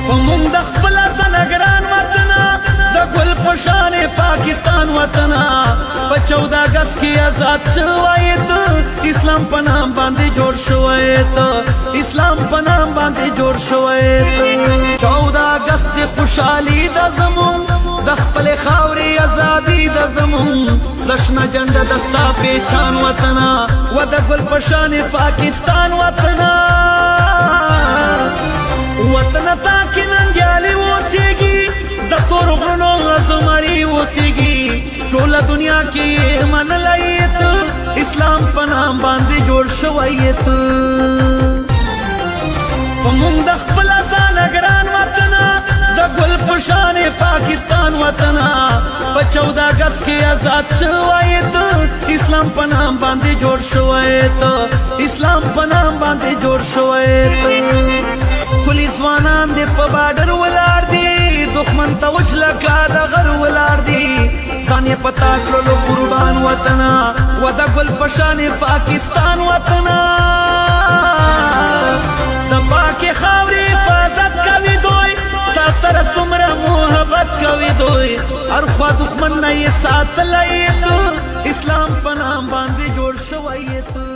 ومونږ د خپل زنګران وطن د ګل پشان پاکستان وطن په 14 اگست کې آزاد شوی ته اسلام په نام باندې جوړ شوی ته اسلام په نام باندې جوړ شوی ته 14 اگست د خوشحالي د زمون د خپل خاورې ازادي د زمون لشنا جنډه دستا پیچان وطن و د ګل پشان پاکستان وطن وطن تا کې ننګیالي اوسېږي د تور غرونو زمري اوسېږي ټوله دنیا کې منلی ته اسلام په نام باندې جوړ شوی ته په مونږ د خپل ځان ګران وطن د ګل پشان پاکستان وطن په 14 اگست کې آزاد شوی ته اسلام په نام باندې جوړ شوی ته اسلام په نام باندې جوړ شوی ته کلی ځوانان دې په بارډر ولاړ دي دښمن ته وشلکه د غر ولاړ دي ځان یې پتا کړلو قربان وطن و د ګل پشان پاکستان وطن د پاکې خاورې حفاظت کوي دوی تا سره څومره محبت کوي دوی هر خوا دښمن نه یې ساتلی ته اسلام په نام باندې جوړ شوی ته